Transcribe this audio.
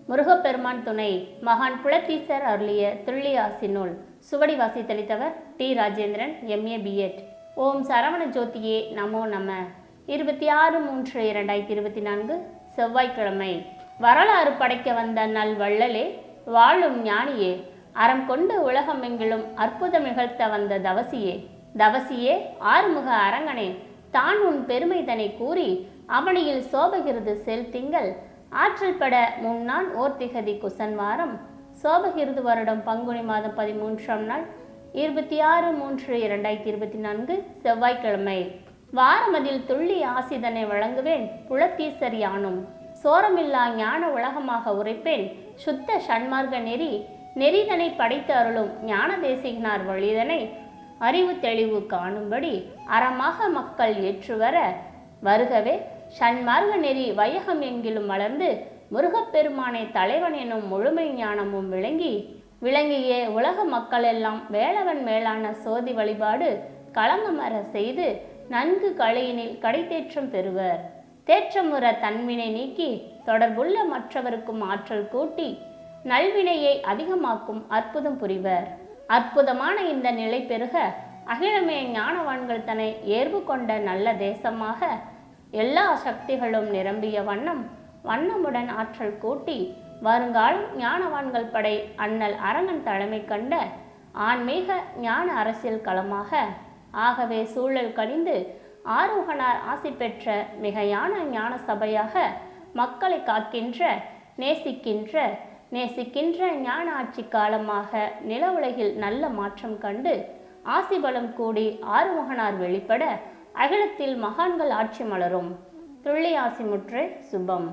முருகப்பெருமான் துணை மகான் புலத்தீசர் அருளிய துள்ளியாசி நூல் சுவடி வாசித்தளித்தவர் டி. Rajendran, MA, B.Ed. ஓம் சரவண ஜோதியே நமோ நம. 26/3/2024 செவ்வாய்க்கிழமை. வரலாறு படைக்க வந்த நல் வள்ளலே, வாழும் ஞானியே, அறம் கொண்டு உலகமெங்கிலும் அற்புதம் நிகழ்த்த வந்த தவசியே, தவசியே, ஆறுமுக அரங்கனே, தான் உன் பெருமைதனை கூறி அவனியில் சோபகிருது செல் திங்கள் ஆற்றல் பட முன்னான் ஓர்த்திகதி குசன்வாரம் சோபகிருது வருடம் பங்குனி மாதம் 13ஆம் நாள் 26/3/2024 செவ்வாய்க்கிழமை. வாரமதில் துள்ளி ஆசிதனை வழங்குவேன் புலத்தீசர் யானும், சோரமில்லா ஞான உலகமாக உரைப்பேன் சுத்த சன்மார்க்க நெறிதனை படைத்து அருளும் ஞான தேசிகனார் வழிதனை அறிவு தெளிவு காணும்படி அறமாக மக்கள் ஏற்றுவர வருகவே. சன்மார்க்க நெறி வையகம் எங்கிலும் வளர்ந்து முருகப்பெருமானை தலைவன் எனும் முழுமை ஞானமும் விளங்கிய உலக மக்களெல்லாம் வேலவன் மேலான சோதி வழிபாடு களங்கமர செய்து நன்கு கலையினில் கடைத்தேற்றம் பெறுவர். தேற்றமுற தன்வினை நீக்கி தொடர்புள்ள மற்றவருக்கும் ஆற்றல் கூட்டி நல்வினையை அதிகமாக்கும் அற்புதம் புரிவர். அற்புதமான இந்த நிலை பெருக அகிலமே ஞானவான்கள் தன்னை ஏர்வு கொண்ட நல்ல தேசமாக எல்லா சக்திகளும் நிரம்பிய வண்ணமுடன் ஆற்றல் கூட்டி வருங்காலம் ஞானவான்கள் படை அண்ணல் அரங்கன் தலைமை கண்ட ஆன்மீக ஞான அரசியல் களமாக ஆகவே சூழல் கணிந்து ஆரோகனார் ஆசி பெற்ற மிகையான ஞான சபையாக மக்களை காக்கின்ற நேசிக்கின்ற ஞான ஆட்சி காலமாக நில உலகில் நல்ல மாற்றம் கண்டு ஆசிபலம் கூடி ஆறுமுகனார் வெளிப்பட அகிலத்தில் மகான்கள் ஆட்சி மலரும். துள்ளி ஆசி முற்றே சுபம்.